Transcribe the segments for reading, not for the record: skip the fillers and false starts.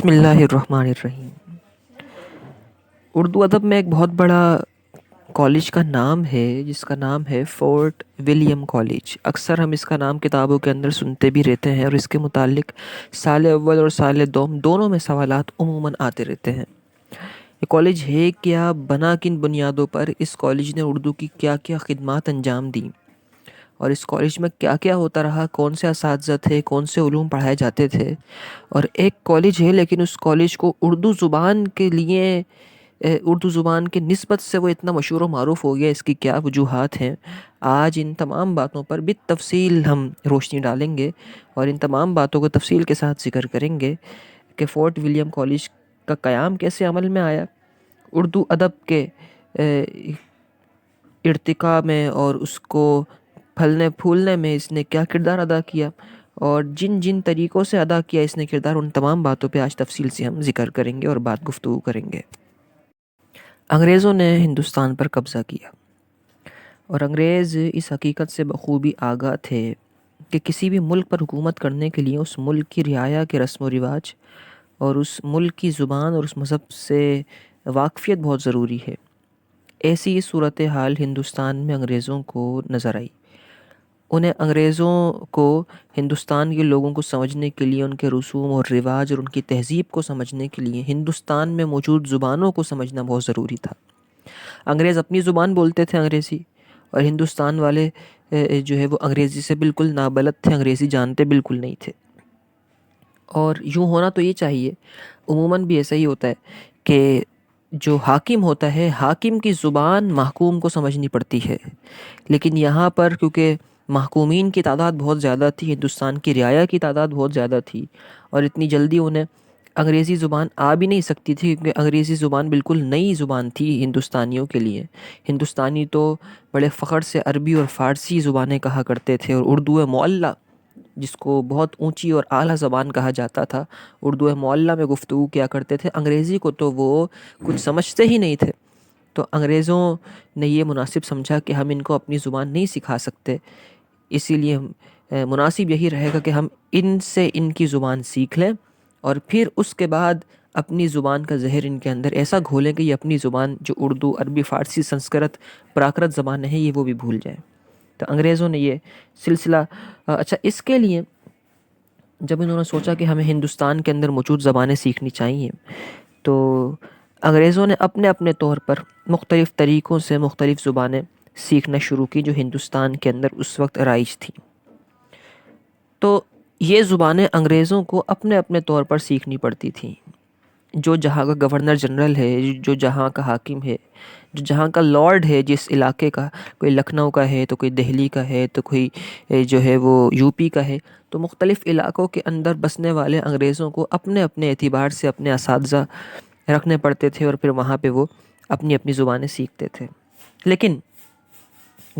بسم اللہ الرحمن الرحیم۔ اردو ادب میں ایک بہت بڑا کالج کا نام ہے جس کا نام ہے فورٹ ولیم کالج۔ اکثر ہم اس کا نام کتابوں کے اندر سنتے بھی رہتے ہیں اور اس کے متعلق سال اول اور سال دوم دونوں میں سوالات عموماً آتے رہتے ہیں۔ یہ کالج ہے کیا، بنا کن بنیادوں پر، اس کالج نے اردو کی کیا کیا خدمات انجام دیں اور اس کالج میں کیا کیا ہوتا رہا، کون سے اساتذہ تھے، کون سے علوم پڑھائے جاتے تھے۔ اور ایک کالج ہے لیکن اس کالج کو اردو زبان کے لیے اردو زبان کے نسبت سے وہ اتنا مشہور و معروف ہو گیا، اس کی کیا وجوہات ہیں۔ آج ان تمام باتوں پر بالتفصیل ہم روشنی ڈالیں گے اور ان تمام باتوں کو تفصیل کے ساتھ ذکر کریں گے کہ فورٹ ولیم کالج کا قیام کیسے عمل میں آیا، اردو ادب کے ارتقاء میں اور اس کو پھلنے پھولنے میں اس نے کیا کردار ادا کیا، اور جن جن طریقوں سے ادا کیا اس نے کردار، ان تمام باتوں پہ آج تفصیل سے ہم ذکر کریں گے اور بات گفتگو کریں گے۔ انگریزوں نے ہندوستان پر قبضہ کیا اور انگریز اس حقیقت سے بخوبی آگاہ تھے کہ کسی بھی ملک پر حکومت کرنے کے لیے اس ملک کی رعایا کے رسم و رواج اور اس ملک کی زبان اور اس مذہب سے واقفیت بہت ضروری ہے۔ ایسی صورتحال ہندوستان میں انگریزوں کو نظر آئی۔ انہیں انگریزوں کو ہندوستان کے لوگوں کو سمجھنے کے لیے، ان کے رسوم اور رواج اور ان کی تہذیب کو سمجھنے کے لیے ہندوستان میں موجود زبانوں کو سمجھنا بہت ضروری تھا۔ انگریز اپنی زبان بولتے تھے انگریزی، اور ہندوستان والے جو ہے وہ انگریزی سے بالکل نابلد تھے، انگریزی جانتے بالکل نہیں تھے۔ اور یوں ہونا تو یہ چاہیے، عموماً بھی ایسا ہی ہوتا ہے کہ جو حاکم ہوتا ہے، حاکم کی زبان محکوم کو سمجھنی پڑتی ہے، لیکن یہاں پر کیونکہ محکومین کی تعداد بہت زیادہ تھی، ہندوستان کی رعایا کی تعداد بہت زیادہ تھی، اور اتنی جلدی انہیں انگریزی زبان آ بھی نہیں سکتی تھی کیونکہ انگریزی زبان بالکل نئی زبان تھی ہندوستانیوں کے لیے۔ ہندوستانی تو بڑے فخر سے عربی اور فارسی زبانیں کہا کرتے تھے، اور اردو معلیٰ جس کو بہت اونچی اور اعلیٰ زبان کہا جاتا تھا، اردو معلیٰ میں گفتگو کیا کرتے تھے۔ انگریزی کو تو وہ کچھ سمجھتے ہی نہیں تھے، تو انگریزوں نے یہ مناسب سمجھا کہ ہم ان کو اپنی زبان نہیں سکھا سکتے، اسی لیے مناسب یہی رہے گا کہ ہم ان سے ان کی زبان سیکھ لیں اور پھر اس کے بعد اپنی زبان کا زہر ان کے اندر ایسا گھولیں کہ یہ اپنی زبان جو اردو، عربی، فارسی، سنسکرت، پراکرت زبانیں ہیں، یہ وہ بھی بھول جائیں۔ تو انگریزوں نے یہ سلسلہ اچھا، اس کے لیے جب انہوں نے سوچا کہ ہمیں ہندوستان کے اندر موجود زبانیں سیکھنی چاہیے، تو انگریزوں نے اپنے اپنے طور پر مختلف طریقوں سے مختلف زبانیں سیکھنا شروع کی جو ہندوستان کے اندر اس وقت رائج تھیں۔ تو یہ زبانیں انگریزوں کو اپنے اپنے طور پر سیکھنی پڑتی تھیں۔ جو جہاں کا گورنر جنرل ہے، جو جہاں کا حاکم ہے، جو جہاں کا لارڈ ہے، جس علاقے کا، کوئی لکھنؤ کا ہے تو کوئی دہلی کا ہے تو کوئی جو ہے وہ یو پی کا ہے، تو مختلف علاقوں کے اندر بسنے والے انگریزوں کو اپنے اپنے اعتبار سے اپنے اساتذہ رکھنے پڑتے تھے اور پھر وہاں پہ وہ اپنی اپنی زبانیں سیکھتے تھے۔ لیکن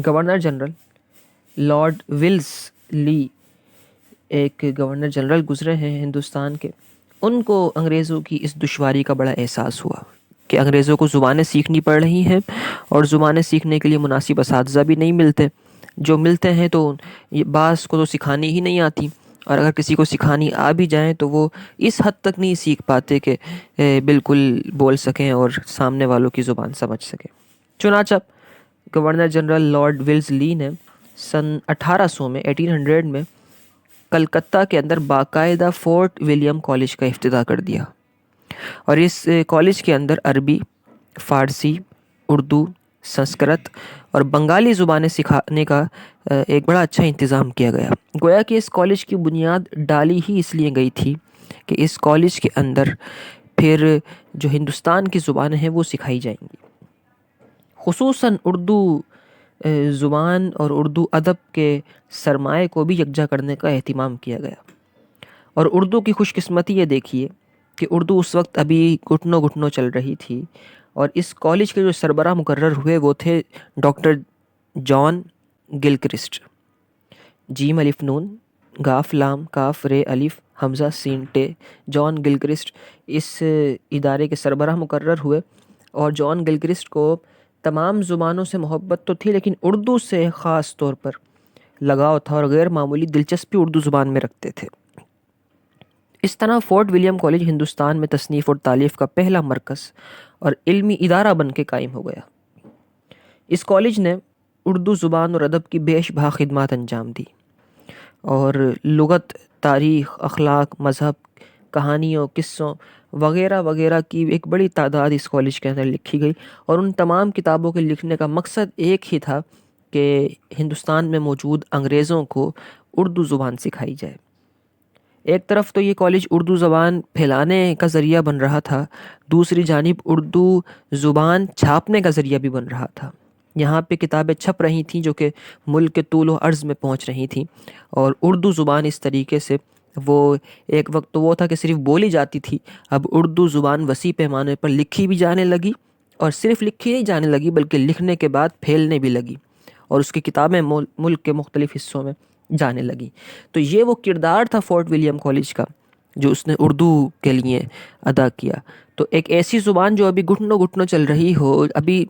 گورنر جنرل لارڈ ویلزلی، ایک گورنر جنرل گزرے ہیں ہندوستان کے، ان کو انگریزوں کی اس دشواری کا بڑا احساس ہوا کہ انگریزوں کو زبانیں سیکھنی پڑ رہی ہیں اور زبانیں سیکھنے کے لیے مناسب اساتذہ بھی نہیں ملتے، جو ملتے ہیں تو بعض کو تو سکھانی ہی نہیں آتی، اور اگر کسی کو سکھانی آ بھی جائیں تو وہ اس حد تک نہیں سیکھ پاتے کہ بالکل بول سکیں اور سامنے والوں کی زبان سمجھ سکیں۔ چنانچہ گورنر جنرل لارڈ ویلزلی نے سن 1800 میں کلکتہ کے اندر باقاعدہ فورٹ ولیم کالج کا افتتاح کر دیا، اور اس کالج کے اندر عربی، فارسی، اردو، سنسکرت اور بنگالی زبانیں سکھانے کا ایک بڑا اچھا انتظام کیا گیا۔ گویا کہ اس کالج کی بنیاد ڈالی ہی اس لیے گئی تھی کہ اس کالج کے اندر پھر جو ہندوستان کی زبانیں ہیں وہ سکھائی جائیں گی، خصوصاً اردو زبان اور اردو ادب کے سرمایہ کو بھی یکجا کرنے کا اہتمام کیا گیا۔ اور اردو کی خوش قسمتی یہ دیکھیے کہ اردو اس وقت ابھی گھٹنوں گھٹنوں چل رہی تھی، اور اس کالج کے جو سربراہ مقرر ہوئے وہ تھے ڈاکٹر جان گلکرسٹ، جیم الف نون گاف لام کاف رے الف حمزہ سین ٹے، جان گلکرسٹ اس ادارے کے سربراہ مقرر ہوئے۔ اور جان گلکرسٹ کو تمام زبانوں سے محبت تو تھی لیکن اردو سے خاص طور پر لگاؤ تھا، اور غیر معمولی دلچسپی اردو زبان میں رکھتے تھے۔ اس طرح فورٹ ولیم کالج ہندوستان میں تصنیف اور تالیف کا پہلا مرکز اور علمی ادارہ بن کے قائم ہو گیا۔ اس کالج نے اردو زبان اور ادب کی بیش بہا خدمات انجام دی اور لغت، تاریخ، اخلاق، مذہب، کہانیوں، قصوں وغیرہ وغیرہ کی ایک بڑی تعداد اس کالج کے اندر لکھی گئی، اور ان تمام کتابوں کے لکھنے کا مقصد ایک ہی تھا کہ ہندوستان میں موجود انگریزوں کو اردو زبان سکھائی جائے۔ ایک طرف تو یہ کالج اردو زبان پھیلانے کا ذریعہ بن رہا تھا، دوسری جانب اردو زبان چھاپنے کا ذریعہ بھی بن رہا تھا۔ یہاں پہ کتابیں چھپ رہی تھیں جو کہ ملک کے طول و عرض میں پہنچ رہی تھیں، اور اردو زبان اس طریقے سے وہ ایک وقت تو وہ تھا کہ صرف بولی جاتی تھی، اب اردو زبان وسیع پیمانے پر لکھی بھی جانے لگی، اور صرف لکھی نہیں جانے لگی بلکہ لکھنے کے بعد پھیلنے بھی لگی، اور اس کی کتابیں ملک کے مختلف حصوں میں جانے لگی۔ تو یہ وہ کردار تھا فورٹ ولیم کالج کا جو اس نے اردو کے لیے ادا کیا۔ تو ایک ایسی زبان جو ابھی گھٹنوں گھٹنوں چل رہی ہو، ابھی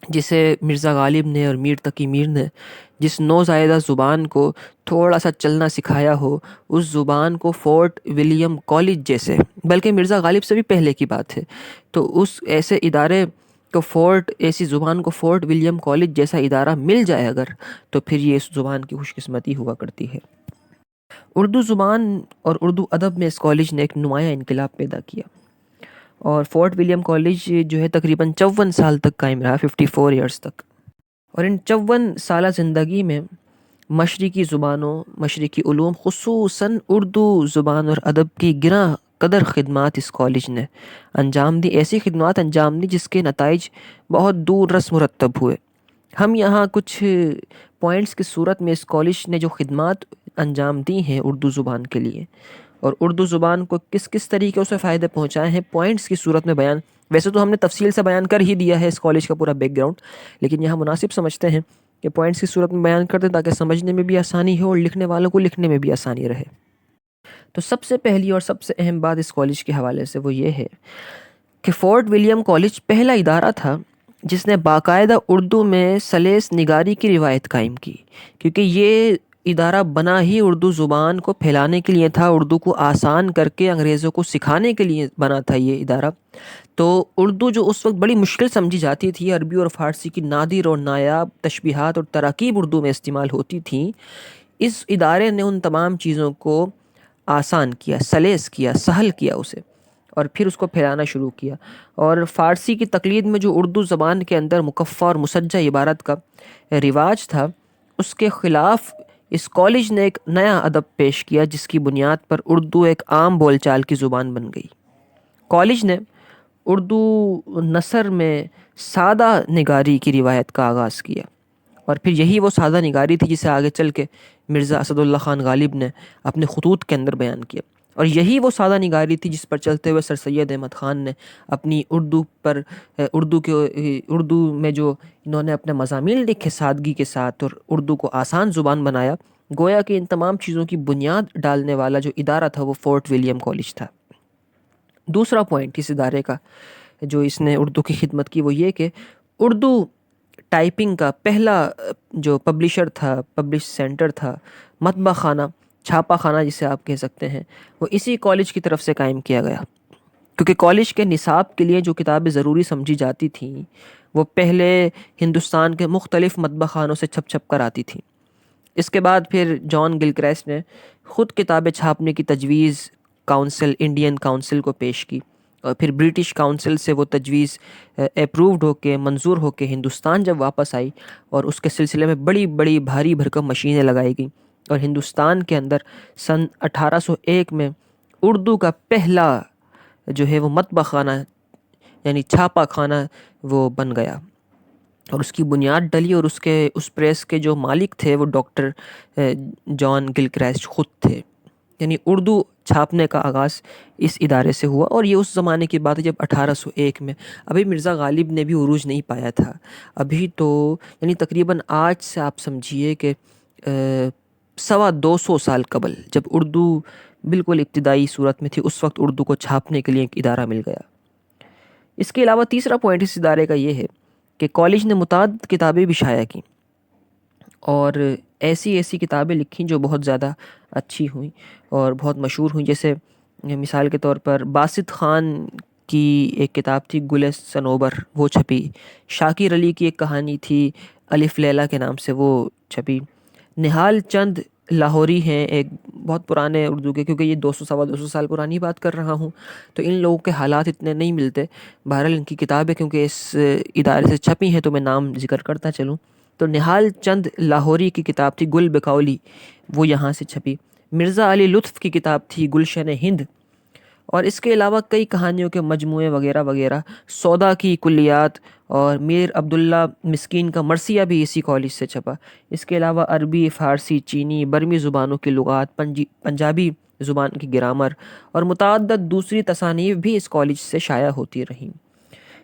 جسے مرزا غالب نے اور میر تقی میر نے جس نوزائیدہ زبان کو تھوڑا سا چلنا سکھایا ہو، اس زبان کو فورٹ ولیم کالج جیسے، بلکہ مرزا غالب سے بھی پہلے کی بات ہے، تو اس ایسے ادارے کو ایسی زبان کو فورٹ ولیم کالج جیسا ادارہ مل جائے اگر، تو پھر یہ اس زبان کی خوش قسمتی ہوا کرتی ہے۔ اردو زبان اور اردو ادب میں اس کالج نے ایک نمایاں انقلاب پیدا کیا، اور فورٹ ولیم کالج جو ہے تقریباً 54 سال تک قائم رہا، 54 ایئرز تک، اور ان 54 سالہ زندگی میں مشرقی زبانوں، مشرقی علوم، خصوصاً اردو زبان اور ادب کی گراں قدر خدمات اس کالج نے انجام دی، ایسی خدمات انجام دی جس کے نتائج بہت دور رس مرتب ہوئے۔ ہم یہاں کچھ پوائنٹس کی صورت میں اس کالج نے جو خدمات انجام دی ہیں اردو زبان کے لیے، اور اردو زبان کو کس کس طریقے سے فائدے پہنچائے ہیں، پوائنٹس کی صورت میں بیان، ویسے تو ہم نے تفصیل سے بیان کر ہی دیا ہے اس کالج کا پورا بیک گراؤنڈ، لیکن یہاں مناسب سمجھتے ہیں کہ پوائنٹس کی صورت میں بیان کر دیں تاکہ سمجھنے میں بھی آسانی ہو اور لکھنے والوں کو لکھنے میں بھی آسانی رہے۔ تو سب سے پہلی اور سب سے اہم بات اس کالج کے حوالے سے وہ یہ ہے کہ فورٹ ولیم کالج پہلا ادارہ تھا جس نے باقاعدہ اردو میں سلیس نگاری کی روایت قائم کی، کیونکہ یہ ادارہ بنا ہی اردو زبان کو پھیلانے کے لیے تھا، اردو کو آسان کر کے انگریزوں کو سکھانے کے لیے بنا تھا یہ ادارہ۔ تو اردو جو اس وقت بڑی مشکل سمجھی جاتی تھی، عربی اور فارسی کی نادر اور نایاب تشبیہات اور تراکیب اردو میں استعمال ہوتی تھیں، اس ادارے نے ان تمام چیزوں کو آسان کیا، سلیس کیا، سہل کیا اسے، اور پھر اس کو پھیلانا شروع کیا۔ اور فارسی کی تقلید میں جو اردو زبان کے اندر مکفّہ اور مسجع عبارت کا رواج تھا، اس کے خلاف اس کالج نے ایک نیا ادب پیش کیا جس کی بنیاد پر اردو ایک عام بول چال کی زبان بن گئی۔ کالج نے اردو نثر میں سادہ نگاری کی روایت کا آغاز کیا، اور پھر یہی وہ سادہ نگاری تھی جسے آگے چل کے مرزا اسد اللہ خان غالب نے اپنے خطوط کے اندر بیان کیا، اور یہی وہ سادہ نگاری تھی جس پر چلتے ہوئے سر سید احمد خان نے اپنی اردو میں جو انہوں نے اپنے مضامین لکھے سادگی کے ساتھ اور اردو کو آسان زبان بنایا، گویا کہ ان تمام چیزوں کی بنیاد ڈالنے والا جو ادارہ تھا وہ فورٹ ولیم کالج تھا۔ دوسرا پوائنٹ اس ادارے کا جو اس نے اردو کی خدمت کی وہ یہ کہ اردو ٹائپنگ کا پہلا جو پبلشر تھا، پبلش سینٹر تھا، مطبع خانہ، چھاپا خانہ جسے آپ کہہ سکتے ہیں، وہ اسی کالج کی طرف سے قائم کیا گیا، کیونکہ کالج کے نصاب کے لیے جو کتابیں ضروری سمجھی جاتی تھیں وہ پہلے ہندوستان کے مختلف مطبع خانوں سے چھپ چھپ کر آتی تھیں۔ اس کے بعد پھر جان گلکریسٹ نے خود کتابیں چھاپنے کی تجویز انڈین کاؤنسل کو پیش کی، اور پھر برٹش کاؤنسل سے وہ تجویز اپرووڈ ہو کے، منظور ہو کے ہندوستان جب واپس آئی، اور اس کے سلسلے میں بڑی بڑی بھاری بھرکم مشینیں لگائی گئیں، اور ہندوستان کے اندر سن 1801 میں اردو کا پہلا جو ہے وہ مطبع خانہ یعنی چھاپا خانہ وہ بن گیا، اور اس کی بنیاد ڈلی، اور اس پریس کے جو مالک تھے وہ ڈاکٹر جان گلکریسٹ خود تھے۔ یعنی اردو چھاپنے کا آغاز اس ادارے سے ہوا، اور یہ اس زمانے کی بات ہے جب 1801 میں ابھی مرزا غالب نے بھی عروج نہیں پایا تھا، ابھی تو یعنی تقریباً آج سے آپ سمجھیے کہ 250 سال قبل جب اردو بالکل ابتدائی صورت میں تھی، اس وقت اردو کو چھاپنے کے لیے ایک ادارہ مل گیا۔ اس کے علاوہ تیسرا پوائنٹ اس ادارے کا یہ ہے کہ کالج نے متعدد کتابیں بھی شائع کیں، اور ایسی کتابیں لکھیں جو بہت زیادہ اچھی ہوئیں اور بہت مشہور ہوئیں، جیسے مثال کے طور پر باسط خان کی ایک کتاب تھی گل صنوبر، وہ چھپی. شاکر علی کی ایک کہانی تھی الف لیلہ کے نام سے، وہ چھپی. نہال چند لاہوری ہیں، ایک بہت پرانے اردو کے، کیونکہ یہ 200 سال پرانی بات کر رہا ہوں تو ان لوگوں کے حالات اتنے نہیں ملتے. بہرحال ان کی کتابیں کیونکہ اس ادارے سے چھپی ہیں تو میں نام ذکر کرتا چلوں. تو نہال چند لاہوری کی کتاب تھی گل بکولی، وہ یہاں سے چھپی. مرزا علی لطف کی کتاب تھی گلشن ہند، اور اس کے علاوہ کئی کہانیوں کے مجموعے وغیرہ وغیرہ. سودا کی کلیات اور میر عبداللہ مسکین کا مرثیہ بھی اسی کالج سے چھپا. اس کے علاوہ عربی، فارسی، چینی، برمی زبانوں کی لغات، پنجابی زبان کی گرامر اور متعدد دوسری تصانیف بھی اس کالج سے شائع ہوتی رہیں.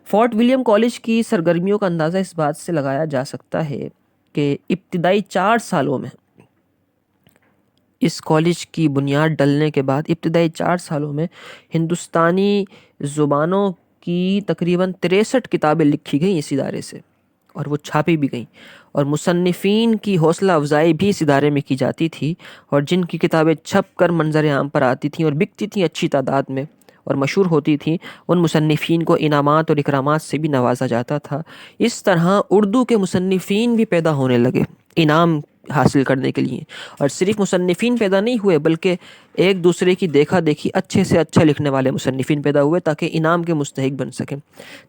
فورٹ ولیم کالج کی سرگرمیوں کا اندازہ اس بات سے لگایا جا سکتا ہے کہ ابتدائی 4 سالوں میں، اس کالج کی بنیاد ڈلنے کے بعد ابتدائی 4 سالوں میں ہندوستانی زبانوں کی تقریباً 63 کتابیں لکھی گئیں اس ادارے سے، اور وہ چھاپی بھی گئیں. اور مصنفین کی حوصلہ افزائی بھی اس ادارے میں کی جاتی تھی، اور جن کی کتابیں چھپ کر منظر عام پر آتی تھیں اور بکتی تھیں اچھی تعداد میں اور مشہور ہوتی تھیں، ان مصنفین کو انعامات اور اکرامات سے بھی نوازا جاتا تھا. اس طرح اردو کے مصنفین بھی پیدا ہونے لگے انعام حاصل کرنے کے لیے. اور صرف مصنفین پیدا نہیں ہوئے بلکہ ایک دوسرے کی دیکھا دیکھی اچھے سے اچھا لکھنے والے مصنفین پیدا ہوئے تاکہ انعام کے مستحق بن سکیں.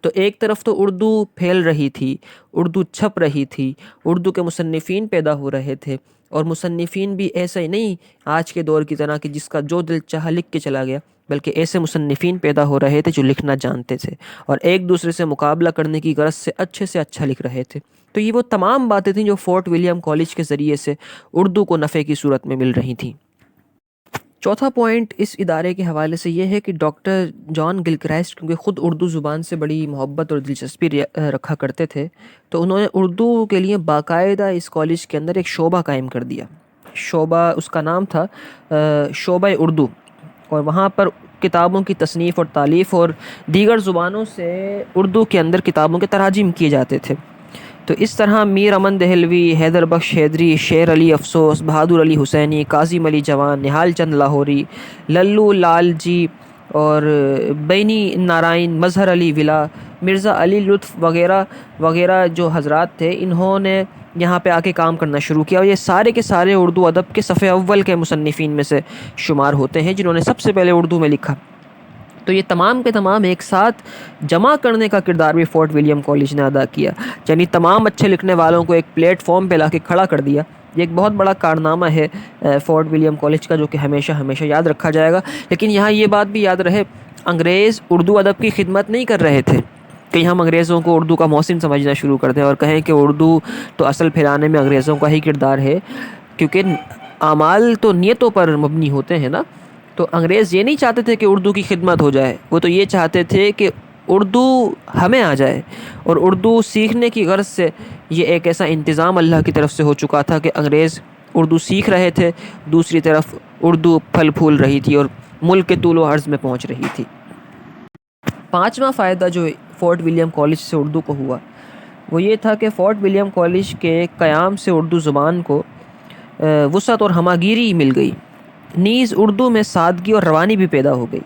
تو ایک طرف تو اردو پھیل رہی تھی، اردو چھپ رہی تھی، اردو کے مصنفین پیدا ہو رہے تھے، اور مصنفین بھی ایسا ہی نہیں آج کے دور کی طرح کہ جس کا جو دل چاہا لکھ کے چلا گیا، بلکہ ایسے مصنفین پیدا ہو رہے تھے جو لکھنا جانتے تھے اور ایک دوسرے سے مقابلہ کرنے کی غرض سے اچھا لکھ رہے تھے. تو یہ وہ تمام باتیں تھیں جو فورٹ ولیم کالج کے ذریعے سے اردو کو نفع کی صورت میں مل رہی تھیں. چوتھا پوائنٹ اس ادارے کے حوالے سے یہ ہے کہ ڈاکٹر جان گل کرائسٹ کیونکہ خود اردو زبان سے بڑی محبت اور دلچسپی رکھا کرتے تھے، تو انہوں نے اردو کے لیے باقاعدہ اس کالج کے اندر ایک شعبہ قائم کر دیا. شعبہ اس کا نام تھا شعبہ اردو، اور وہاں پر کتابوں کی تصنیف اور تالیف اور دیگر زبانوں سے اردو کے اندر کتابوں کے تراجم کیے جاتے تھے. تو اس طرح میر امن دہلوی، حیدر بخش حیدری، شیر علی افسوس، بہادر علی حسینی، کاظم علی جوان، نہال چند لاہوری، للو لال جی اور بینی نارائن، مظہر علی ولا، مرزا علی لطف وغیرہ وغیرہ جو حضرات تھے، انہوں نے یہاں پہ آ کے کام کرنا شروع کیا، اور یہ سارے کے سارے اردو ادب کے صف اول کے مصنفین میں سے شمار ہوتے ہیں جنہوں نے سب سے پہلے اردو میں لکھا. تو یہ تمام کے تمام ایک ساتھ جمع کرنے کا کردار بھی فورٹ ولیم کالج نے ادا کیا، یعنی تمام اچھے لکھنے والوں کو ایک پلیٹ فارم پہ لا کے کھڑا کر دیا. یہ ایک بہت بڑا کارنامہ ہے فورٹ ولیم کالج کا، جو کہ ہمیشہ ہمیشہ یاد رکھا جائے گا. لیکن یہاں یہ بات بھی یاد رہے، انگریز اردو ادب کی خدمت نہیں کر رہے تھے کہ ہم انگریزوں کو اردو کا محسن سمجھنا شروع کر دیں اور کہیں کہ اردو تو اصل پھیلانے میں انگریزوں کا ہی کردار ہے، کیونکہ اعمال تو نیتوں پر مبنی ہوتے ہیں نا. تو انگریز یہ نہیں چاہتے تھے کہ اردو کی خدمت ہو جائے، وہ تو یہ چاہتے تھے کہ اردو ہمیں آ جائے، اور اردو سیکھنے کی غرض سے یہ ایک ایسا انتظام اللہ کی طرف سے ہو چکا تھا کہ انگریز اردو سیکھ رہے تھے، دوسری طرف اردو پھل پھول رہی تھی اور ملک کے طول و عرض میں پہنچ رہی تھی. پانچواں فائدہ جو فورٹ ولیم کالج سے اردو کو ہوا وہ یہ تھا کہ فورٹ ولیم کالج کے قیام سے اردو زبان کو وسعت اور ہماگیری مل گئی، نیز اردو میں سادگی اور روانی بھی پیدا ہو گئی،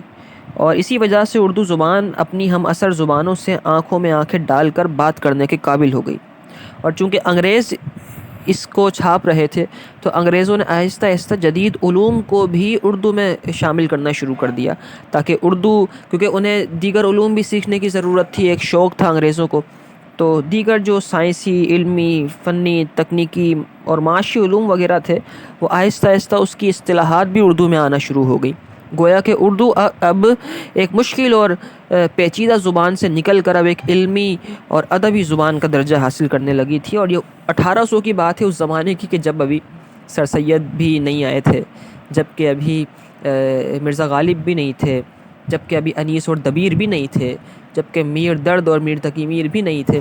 اور اسی وجہ سے اردو زبان اپنی ہم اثر زبانوں سے آنکھوں میں آنکھیں ڈال کر بات کرنے کے قابل ہو گئی. اور چونکہ انگریز اس کو چھاپ رہے تھے تو انگریزوں نے آہستہ آہستہ جدید علوم کو بھی اردو میں شامل کرنا شروع کر دیا، تاکہ اردو، کیونکہ انہیں دیگر علوم بھی سیکھنے کی ضرورت تھی، ایک شوق تھا انگریزوں کو، تو دیگر جو سائنسی، علمی، فنی، تکنیکی اور معاشی علوم وغیرہ تھے وہ آہستہ آہستہ اس کی اصطلاحات بھی اردو میں آنا شروع ہو گئی. گویا کہ اردو اب ایک مشکل اور پیچیدہ زبان سے نکل کر اب ایک علمی اور ادبی زبان کا درجہ حاصل کرنے لگی تھی. اور یہ 1800 کی بات ہے اس زمانے کی، کہ جب ابھی سر سید بھی نہیں آئے تھے، جب کہ ابھی مرزا غالب بھی نہیں تھے، جب کہ ابھی انیس اور دبیر بھی نہیں تھے، جب کہ میر درد اور میر تقی میر بھی نہیں تھے.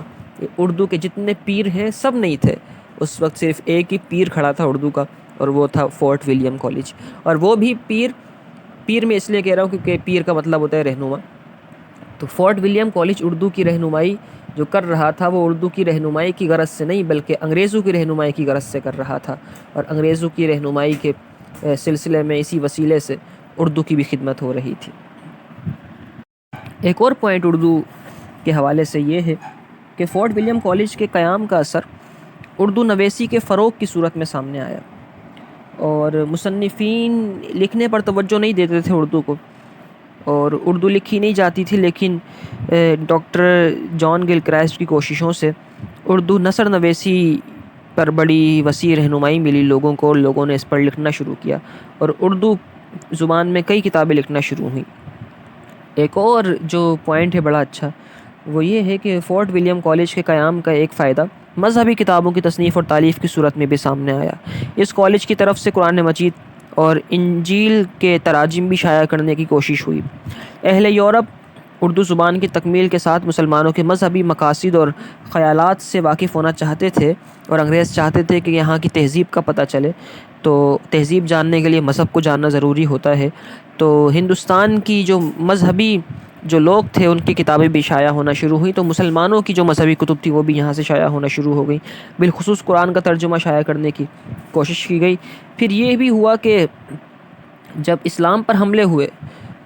اردو کے جتنے پیر ہیں سب نہیں تھے. اس وقت صرف ایک ہی پیر کھڑا تھا اردو کا، اور وہ تھا فورٹ ولیم کالج. اور وہ بھی پیر میں اس لیے کہہ رہا ہوں کیونکہ پیر کا مطلب ہوتا ہے رہنما. تو فورٹ ولیم کالج اردو کی رہنمائی جو کر رہا تھا وہ اردو کی رہنمائی کی غرض سے نہیں بلکہ انگریزوں کی رہنمائی کی غرض سے کر رہا تھا. اور انگریزوں کی رہنمائی کے سلسلے میں اسی وسیلے سے اردو کی بھی خدمت ہو رہی تھی۔ ایک اور پوائنٹ اردو کے حوالے سے یہ ہے کہ فورٹ ولیم کالج کے قیام کا اثر اردو نویسی کے فروغ کی صورت میں سامنے آیا، اور مصنفین لکھنے پر توجہ نہیں دیتے تھے اردو کو، اور اردو لکھی نہیں جاتی تھی، لیکن ڈاکٹر جان گل کرائسٹ کی کوششوں سے اردو نثر نویسی پر بڑی وسیع رہنمائی ملی لوگوں کو، اور لوگوں نے اس پر لکھنا شروع کیا، اور اردو زبان میں کئی کتابیں لکھنا شروع ہوئیں۔ ایک اور جو پوائنٹ ہے بڑا اچھا، وہ یہ ہے کہ فورٹ ولیم کالج کے قیام کا ایک فائدہ مذہبی کتابوں کی تصنیف اور تالیف کی صورت میں بھی سامنے آیا۔ اس کالج کی طرف سے قرآن مجید اور انجیل کے تراجم بھی شائع کرنے کی کوشش ہوئی۔ اہل یورپ اردو زبان کی تکمیل کے ساتھ مسلمانوں کے مذہبی مقاصد اور خیالات سے واقف ہونا چاہتے تھے، اور انگریز چاہتے تھے کہ یہاں کی تہذیب کا پتہ چلے، تو تہذیب جاننے کے لیے مذہب کو جاننا ضروری ہوتا ہے۔ تو ہندوستان کی جو مذہبی جو لوگ تھے ان کی کتابیں بھی شائع ہونا شروع ہوئیں، تو مسلمانوں کی جو مذہبی کتب تھی وہ بھی یہاں سے شائع ہونا شروع ہو گئی۔ بالخصوص قرآن کا ترجمہ شائع کرنے کی کوشش کی گئی۔ پھر یہ بھی ہوا کہ جب اسلام پر حملے ہوئے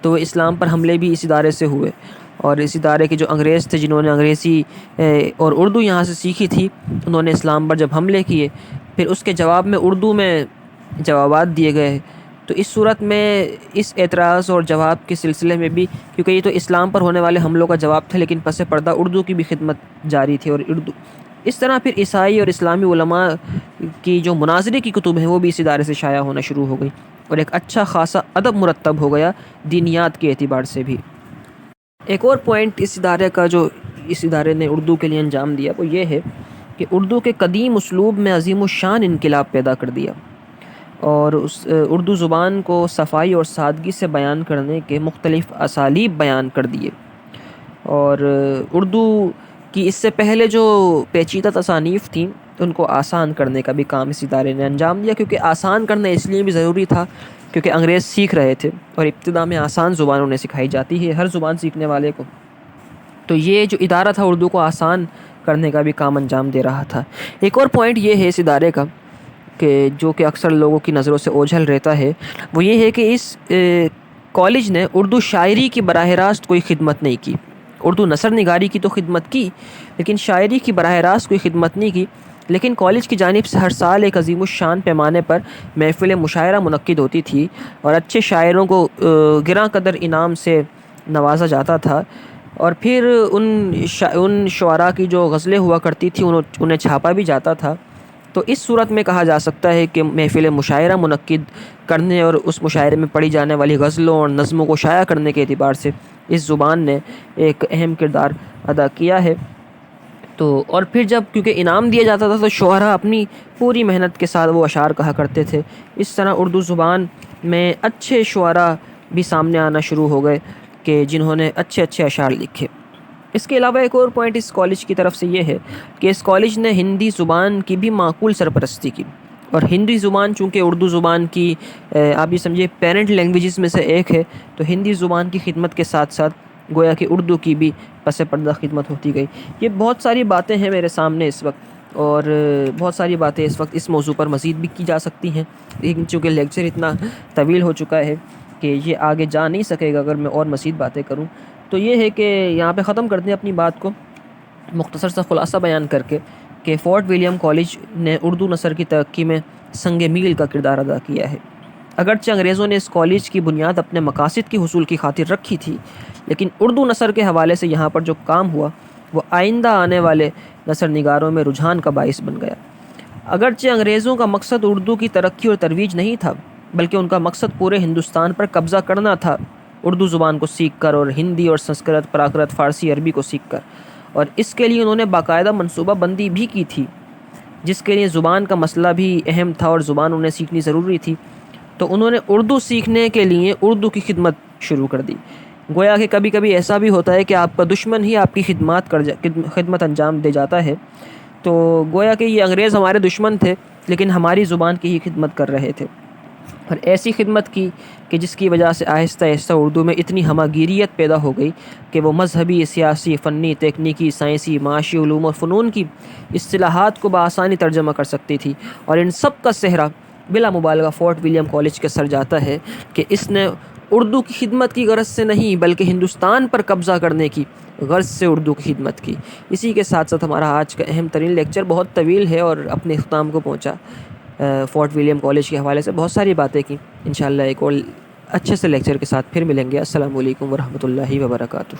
تو اسلام پر حملے بھی اس ادارے سے ہوئے، اور اس ادارے کے جو انگریز تھے جنہوں نے انگریزی اور اردو یہاں سے سیکھی تھی، انہوں نے اسلام پر جب حملے کیے، پھر اس کے جواب میں اردو میں جوابات دیے گئے۔ تو اس صورت میں اس اعتراض اور جواب کے سلسلے میں بھی، کیونکہ یہ تو اسلام پر ہونے والے حملوں کا جواب تھا، لیکن پس پردہ اردو کی بھی خدمت جاری تھی، اور اردو اس طرح پھر عیسائی اور اسلامی علماء کی جو مناظرے کی کتب ہیں وہ بھی اس ادارے سے شائع ہونا شروع ہو گئی، اور ایک اچھا خاصا ادب مرتب ہو گیا دینیات کے اعتبار سے بھی۔ ایک اور پوائنٹ اس ادارے کا جو اس ادارے نے اردو کے لیے انجام دیا وہ یہ ہے کہ اردو کے قدیم اسلوب میں عظیم الشان انقلاب پیدا کر دیا، اور اس اردو زبان کو صفائی اور سادگی سے بیان کرنے کے مختلف اسالیب بیان کر دیے، اور اردو کی اس سے پہلے جو پیچیدہ تصانیف تھیں ان کو آسان کرنے کا بھی کام اس ادارے نے انجام دیا، کیونکہ آسان کرنا اس لیے بھی ضروری تھا کیونکہ انگریز سیکھ رہے تھے، اور ابتدا میں آسان زبان انہیں سکھائی جاتی ہے ہر زبان سیکھنے والے کو، تو یہ جو ادارہ تھا اردو کو آسان کرنے کا بھی کام انجام دے رہا تھا۔ ایک اور پوائنٹ یہ ہے اس ادارے کا کہ جو کہ اکثر لوگوں کی نظروں سے اوجھل رہتا ہے، وہ یہ ہے کہ اس کالج نے اردو شاعری کی براہ راست کوئی خدمت نہیں کی۔ اردو نثر نگاری کی تو خدمت کی، لیکن شاعری کی براہ راست کوئی خدمت نہیں کی، لیکن کالج کی جانب سے ہر سال ایک عظیم الشان پیمانے پر محفل مشاعرہ منعقد ہوتی تھی، اور اچھے شاعروں کو گراں قدر انعام سے نوازا جاتا تھا، اور پھر ان شعراء کی جو غزلیں ہوا کرتی تھی انہیں چھاپا بھی جاتا تھا۔ تو اس صورت میں کہا جا سکتا ہے کہ محفل مشاعرہ منعقد کرنے اور اس مشاعرے میں پڑھی جانے والی غزلوں اور نظموں کو شائع کرنے کے اعتبار سے اس زبان نے ایک اہم کردار ادا کیا ہے۔ تو اور پھر جب کیونکہ انعام دیا جاتا تھا تو شعراء اپنی پوری محنت کے ساتھ وہ اشعار کہا کرتے تھے، اس طرح اردو زبان میں اچھے شعراء بھی سامنے آنا شروع ہو گئے کہ جنہوں نے اچھے اچھے اشعار لکھے۔ اس کے علاوہ ایک اور پوائنٹ اس کالج کی طرف سے یہ ہے کہ اس کالج نے ہندی زبان کی بھی معقول سرپرستی کی، اور ہندی زبان چونکہ اردو زبان کی آپ یہ سمجھے پیرنٹ لینگویجز میں سے ایک ہے، تو ہندی زبان کی خدمت کے ساتھ ساتھ گویا کہ اردو کی بھی پس پردہ خدمت ہوتی گئی۔ یہ بہت ساری باتیں ہیں میرے سامنے اس وقت، اور بہت ساری باتیں اس وقت اس موضوع پر مزید بھی کی جا سکتی ہیں، لیکن چونکہ لیکچر اتنا طویل ہو چکا ہے کہ یہ آگے جا نہیں سکے گا اگر میں اور مزید باتیں کروں۔ تو یہ ہے کہ یہاں پہ ختم کرتے ہیں اپنی بات کو مختصر سا خلاصہ بیان کر کے کہ فورٹ ولیم کالج نے اردو نثر کی ترقی میں سنگ میل کا کردار ادا کیا ہے۔ اگرچہ انگریزوں نے اس کالج کی بنیاد اپنے مقاصد کی حصول کی خاطر رکھی تھی، لیکن اردو نثر کے حوالے سے یہاں پر جو کام ہوا وہ آئندہ آنے والے نثر نگاروں میں رجحان کا باعث بن گیا۔ اگرچہ انگریزوں کا مقصد اردو کی ترقی اور ترویج نہیں تھا، بلکہ ان کا مقصد پورے ہندوستان پر قبضہ کرنا تھا، اردو زبان کو سیکھ کر، اور ہندی اور سنسکرت، پراکرت، فارسی، عربی کو سیکھ کر، اور اس کے لیے انہوں نے باقاعدہ منصوبہ بندی بھی کی تھی، جس کے لیے زبان کا مسئلہ بھی اہم تھا اور زبان انہیں سیکھنی ضروری تھی۔ تو انہوں نے اردو سیکھنے کے لیے اردو کی خدمت شروع کر دی۔ گویا کہ کبھی کبھی ایسا بھی ہوتا ہے کہ آپ کا دشمن ہی آپ کی خدمت انجام دے جاتا ہے، تو گویا کہ یہ انگریز ہمارے دشمن تھے لیکن ہماری زبان کی ہی خدمت کر رہے تھے، اور ایسی خدمت کی کہ جس کی وجہ سے آہستہ آہستہ اردو میں اتنی ہمہ گیریت پیدا ہو گئی کہ وہ مذہبی، سیاسی، فنی، تکنیکی، سائنسی، معاشی علوم اور فنون کی اصطلاحات کو بآسانی ترجمہ کر سکتی تھی، اور ان سب کا صحرا بلا مبالغہ فورٹ ولیم کالج کے سر جاتا ہے کہ اس نے اردو کی خدمت کی غرض سے نہیں بلکہ ہندوستان پر قبضہ کرنے کی غرض سے اردو کی خدمت کی۔ اسی کے ساتھ ساتھ ہمارا آج کا اہم ترین لیکچر بہت طویل ہے اور اپنے اختتام کو پہنچا۔ فورٹ ولیم کالج کے حوالے سے بہت ساری باتیں کی۔ انشاءاللہ ایک اور اچھے سے لیکچر کے ساتھ پھر ملیں گے۔ السلام علیکم ورحمۃ اللہ وبرکاتہ۔